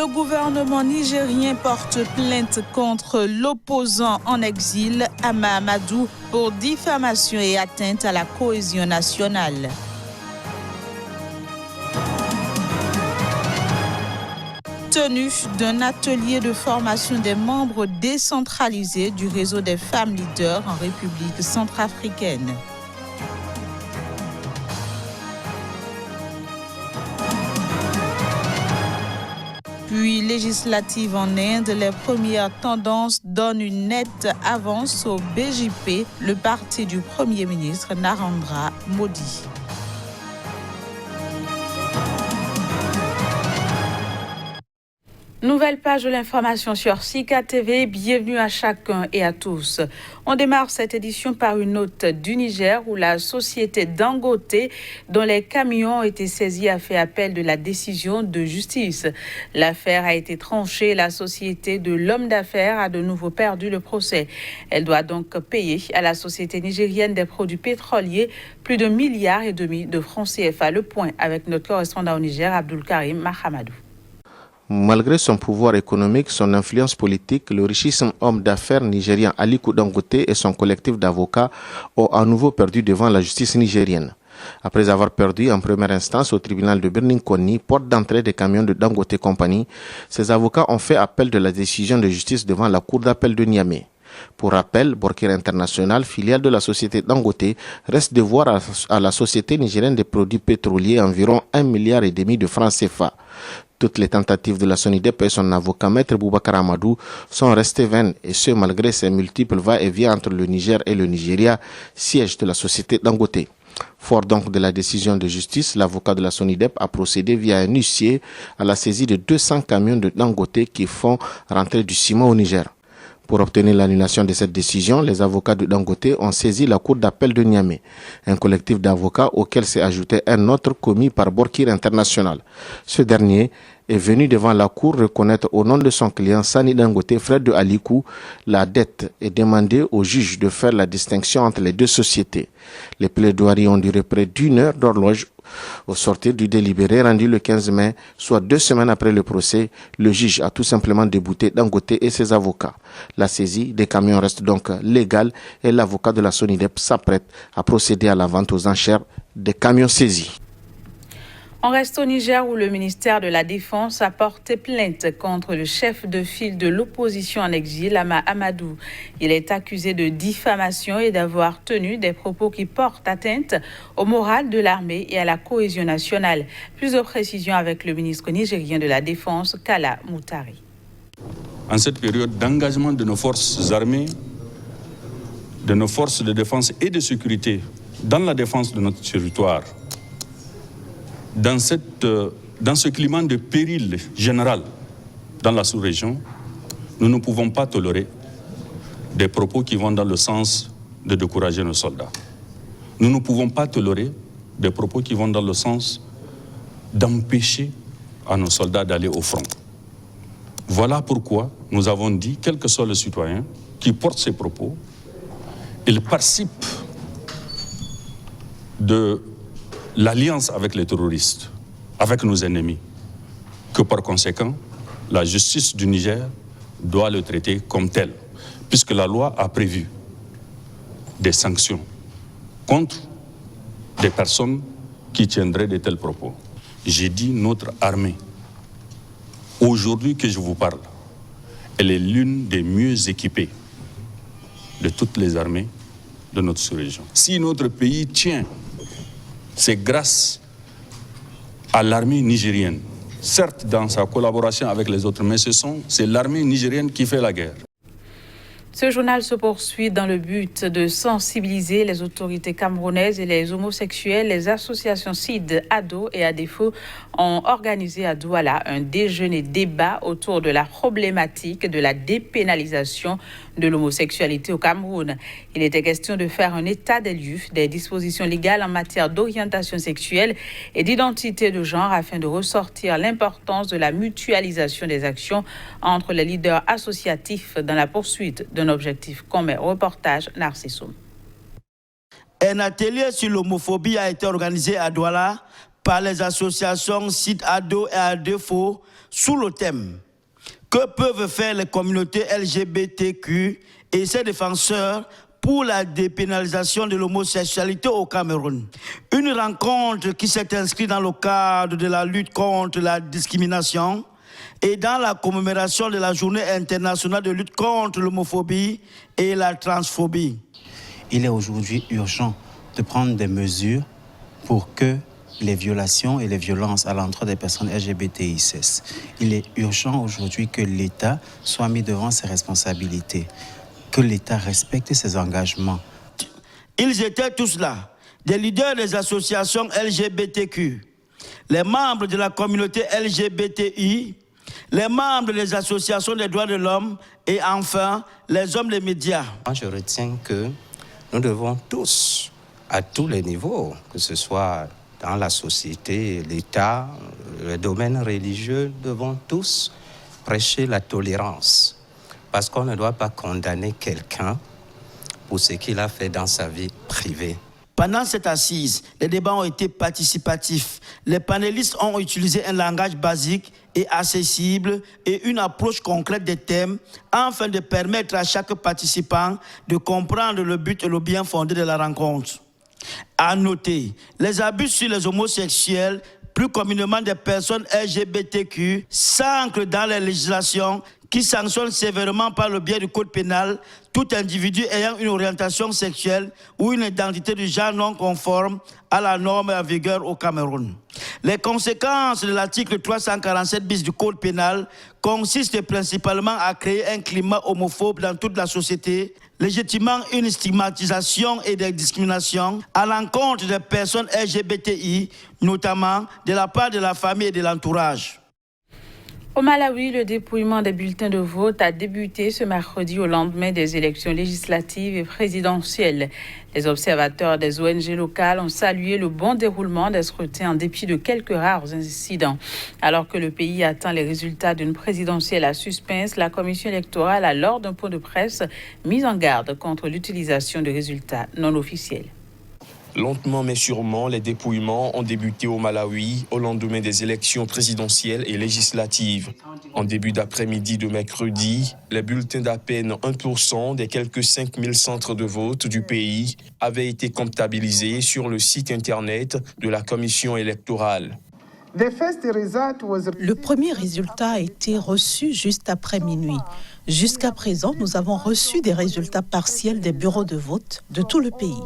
gouvernement nigérien porte plainte contre l'opposant en exil, Ama Amadou, pour diffamation et atteinte à la cohésion nationale. Tenue d'un atelier de formation des membres décentralisés du réseau des femmes leaders en République centrafricaine. Puis législative en Inde, les premières tendances donnent une nette avance au BJP, le parti du Premier ministre Narendra Modi. Nouvelle page de l'information sur Sika TV. Bienvenue à chacun et à tous. On démarre cette édition par une note du Niger où la société Dangote, dont les camions ont été saisis, a fait appel de la décision de justice. L'affaire a été tranchée. La société de l'homme d'affaires a de nouveau perdu le procès. Elle doit donc payer à la société nigérienne des produits pétroliers plus de 1,5 milliard de francs CFA. Le point avec notre correspondant au Niger, Abdul Karim Mahamadou. Malgré son pouvoir économique, son influence politique, le richissime homme d'affaires nigérien Aliko Dangote et son collectif d'avocats ont à nouveau perdu devant la justice nigérienne. Après avoir perdu en première instance au tribunal de Birnin-Konni, porte d'entrée des camions de Dangote Company, ses avocats ont fait appel de la décision de justice devant la cour d'appel de Niamey. Pour rappel, Borkir International, filiale de la société Dangote, reste devoir à la société nigérienne des produits pétroliers environ 1,5 milliard de francs CFA. Toutes les tentatives de la SONIDEP et son avocat Maître Boubacar Amadou sont restées vaines, et ce malgré ses multiples va-et-vient entre le Niger et le Nigeria, siège de la société Dangote. Fort donc de la décision de justice, l'avocat de la SONIDEP a procédé via un huissier à la saisie de 200 camions de Dangote qui font rentrer du ciment au Niger. Pour obtenir l'annulation de cette décision, les avocats de Dangote ont saisi la cour d'appel de Niamey, un collectif d'avocats auquel s'est ajouté un autre commis par Borkir International. Ce dernier est venu devant la cour reconnaître au nom de son client Sani Dangote, frère de Alikou, la dette et demander au juge de faire la distinction entre les deux sociétés. Les plaidoiries ont duré près d'1 heure d'horloge. Au sortir du délibéré rendu le 15 mai, soit 2 semaines après le procès, le juge a tout simplement débouté Dangote et ses avocats. La saisie des camions reste donc légale et l'avocat de la SONIDEP s'apprête à procéder à la vente aux enchères des camions saisis. On reste au Niger où le ministère de la Défense a porté plainte contre le chef de file de l'opposition en exil, Ama Amadou. Il est accusé de diffamation et d'avoir tenu des propos qui portent atteinte au moral de l'armée et à la cohésion nationale. Plus de précisions avec le ministre nigérien de la Défense, Kala Moutari. En cette période d'engagement de nos forces armées, de nos forces de défense et de sécurité dans la défense de notre territoire, dans ce climat de péril général dans la sous-région, nous ne pouvons pas tolérer des propos qui vont dans le sens de décourager nos soldats. Nous ne pouvons pas tolérer des propos qui vont dans le sens d'empêcher à nos soldats d'aller au front. Voilà pourquoi nous avons dit, quel que soit le citoyen qui porte ces propos, il participe de l'alliance avec les terroristes, avec nos ennemis, que par conséquent, la justice du Niger doit le traiter comme tel, puisque la loi a prévu des sanctions contre des personnes qui tiendraient de tels propos. J'ai dit notre armée. Aujourd'hui que je vous parle, elle est l'une des mieux équipées de toutes les armées de notre sous-région. Si notre pays tient, c'est grâce à l'armée nigérienne. Certes, dans sa collaboration avec les autres, mais c'est l'armée nigérienne qui fait la guerre. Ce journal se poursuit dans le but de sensibiliser les autorités camerounaises et les homosexuels. Les associations CID, ADO et ADEFO ont organisé à Douala un déjeuner-débat autour de la problématique de la dépénalisation de l'homosexualité au Cameroun. Il était question de faire un état des lieux des dispositions légales en matière d'orientation sexuelle et d'identité de genre afin de ressortir l'importance de la mutualisation des actions entre les leaders associatifs dans la poursuite d'un objectif commun. Reportage Narcissoum. Un atelier sur l'homophobie a été organisé à Douala par les associations CID, ADO et ADEFO sous le thème « Que peuvent faire les communautés LGBTQ et ses défenseurs pour la dépénalisation de l'homosexualité au Cameroun ». Une rencontre qui s'est inscrite dans le cadre de la lutte contre la discrimination et dans la commémoration de la Journée internationale de lutte contre l'homophobie et la transphobie. Il est aujourd'hui urgent de prendre des mesures pour que les violations et les violences à l'endroit des personnes LGBTI cessent. Il est urgent aujourd'hui que l'État soit mis devant ses responsabilités, que l'État respecte ses engagements. Ils étaient tous là, des leaders des associations LGBTQ, les membres de la communauté LGBTI, les membres des associations des droits de l'homme et enfin les hommes des médias. Je retiens que nous devons tous, à tous les niveaux, que ce soit dans la société, l'État, le domaine religieux, devons tous prêcher la tolérance. Parce qu'on ne doit pas condamner quelqu'un pour ce qu'il a fait dans sa vie privée. Pendant cette assise, les débats ont été participatifs. Les panélistes ont utilisé un langage basique et accessible et une approche concrète des thèmes afin de permettre à chaque participant de comprendre le but et le bien fondé de la rencontre. À noter, les abus sur les homosexuels, plus communément des personnes LGBTQ, s'ancrent dans les législations qui sanctionnent sévèrement par le biais du code pénal tout individu ayant une orientation sexuelle ou une identité de genre non conforme à la norme en vigueur au Cameroun. Les conséquences de l'article 347 bis du code pénal consistent principalement à créer un climat homophobe dans toute la société, légitimant une stigmatisation et des discriminations à l'encontre des personnes LGBTI, notamment de la part de la famille et de l'entourage. Au Malawi, le dépouillement des bulletins de vote a débuté ce mercredi au lendemain des élections législatives et présidentielles. Les observateurs des ONG locales ont salué le bon déroulement des scrutins en dépit de quelques rares incidents. Alors que le pays attend les résultats d'une présidentielle à suspense, la commission électorale a, lors d'un point de presse, mis en garde contre l'utilisation de résultats non officiels. Lentement mais sûrement, les dépouillements ont débuté au Malawi au lendemain des élections présidentielles et législatives. En début d'après-midi de mercredi, les bulletins d'à peine 1% des quelques 5000 centres de vote du pays avaient été comptabilisés sur le site internet de la commission électorale. Le premier résultat a été reçu juste après minuit. Jusqu'à présent, nous avons reçu des résultats partiels des bureaux de vote de tout le pays.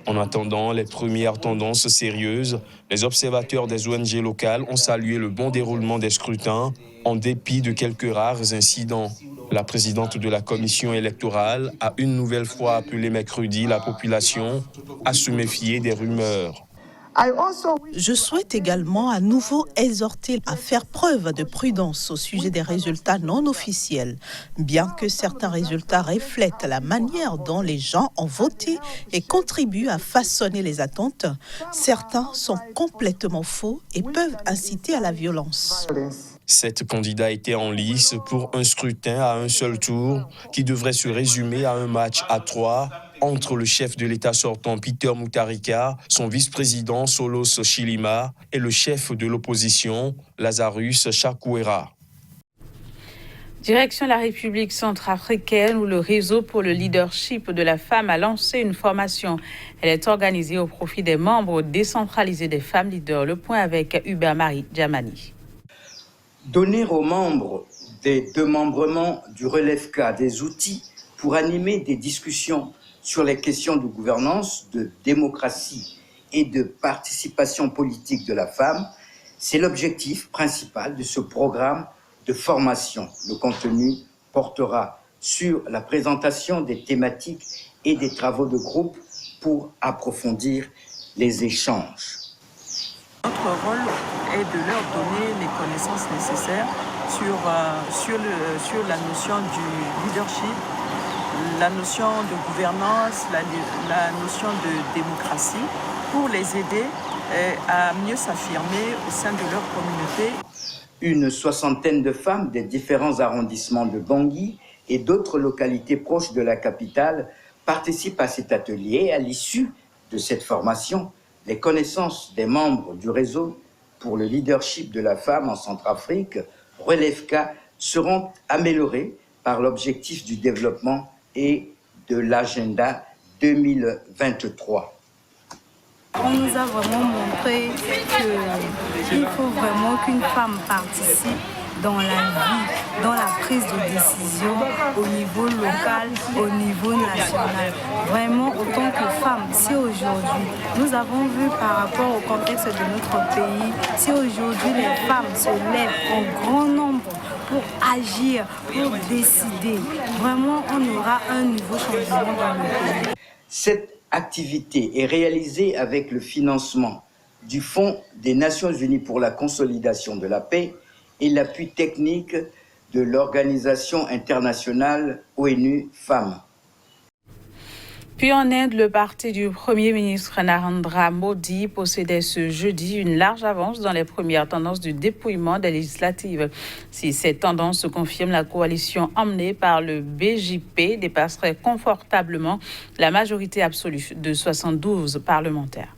En attendant les premières tendances sérieuses, les observateurs des ONG locales ont salué le bon déroulement des scrutins en dépit de quelques rares incidents. La présidente de la commission électorale a une nouvelle fois appelé mercredi la population à se méfier des rumeurs. Je souhaite également à nouveau exhorter à faire preuve de prudence au sujet des résultats non officiels. Bien que certains résultats reflètent la manière dont les gens ont voté et contribuent à façonner les attentes, certains sont complètement faux et peuvent inciter à la violence. 7 candidats étaient en lice pour un scrutin à un seul tour qui devrait se résumer à un match à 3 entre le chef de l'État sortant Peter Mutharika, son vice-président Solos Chilima et le chef de l'opposition Lazarus Chakwera. Direction la République centrafricaine où le réseau pour le leadership de la femme a lancé une formation. Elle est organisée au profit des membres décentralisés des femmes leaders. Le point avec Hubert-Marie Djamani. Donner aux membres des démembrements du Relève-K des outils pour animer des discussions sur les questions de gouvernance, de démocratie et de participation politique de la femme, c'est l'objectif principal de ce programme de formation. Le contenu portera sur la présentation des thématiques et des travaux de groupe pour approfondir les échanges. Notre rôle est de leur donner les connaissances nécessaires sur la notion du leadership, la notion de gouvernance, la notion de démocratie, pour les aider à mieux s'affirmer au sein de leur communauté. Une soixantaine de femmes des différents arrondissements de Bangui et d'autres localités proches de la capitale participent à cet atelier. À l'issue de cette formation, les connaissances des membres du réseau pour le leadership de la femme en Centrafrique, Relevka, seront améliorées par l'objectif du développement et de l'agenda 2023. On nous a vraiment montré qu'il faut vraiment qu'une femme participe dans la vie, dans la prise de décision au niveau local, au niveau national. Vraiment, autant que femme, si aujourd'hui, nous avons vu par rapport au contexte de notre pays, si aujourd'hui les femmes se lèvent en grand nombre pour agir, pour décider, vraiment, on aura un nouveau changement dans le pays. Cette activité est réalisée avec le financement du Fonds des Nations Unies pour la consolidation de la paix et l'appui technique de l'Organisation internationale ONU Femmes. Puis en Inde, le parti du Premier ministre Narendra Modi possédait ce jeudi une large avance dans les premières tendances du dépouillement des législatives. Si ces tendances se confirment, la coalition emmenée par le BJP dépasserait confortablement la majorité absolue de 72 parlementaires.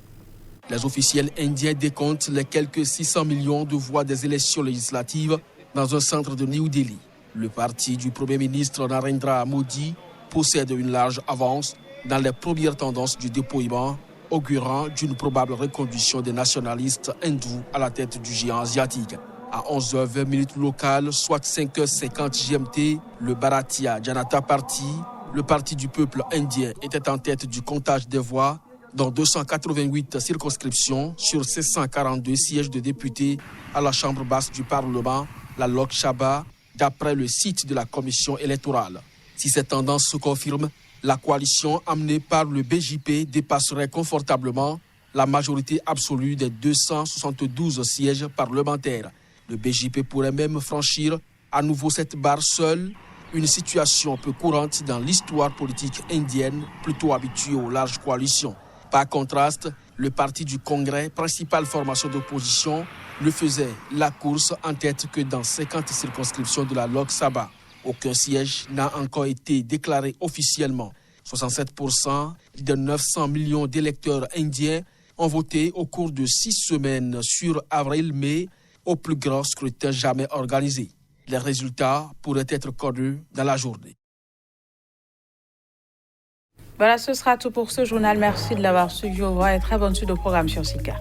Les officiels indiens décomptent les quelques 600 millions de voix des élections législatives dans un centre de New Delhi. Le parti du Premier ministre Narendra Modi possède une large avance dans les premières tendances du dépouillement, augurant d'une probable reconduction des nationalistes hindous à la tête du géant asiatique. À 11h20 locales, soit 5h50 GMT, le Bharatiya Janata Party, le parti du peuple indien, était en tête du comptage des voix dans 288 circonscriptions sur 642 sièges de députés à la Chambre basse du Parlement, la Lok Sabha, d'après le site de la commission électorale. Si cette tendance se confirme, la coalition amenée par le BJP dépasserait confortablement la majorité absolue des 272 sièges parlementaires. Le BJP pourrait même franchir à nouveau cette barre seule, une situation peu courante dans l'histoire politique indienne, plutôt habituée aux larges coalitions. Par contraste, le parti du Congrès, principale formation d'opposition, ne faisait la course en tête que dans 50 circonscriptions de la Lok Sabha. Aucun siège n'a encore été déclaré officiellement. 67% de 900 millions d'électeurs indiens ont voté au cours de 6 semaines sur avril-mai, au plus grand scrutin jamais organisé. Les résultats pourraient être connus dans la journée. Voilà, ce sera tout pour ce journal. Merci de l'avoir suivi. Au revoir et très bonne suite au programme sur SICA.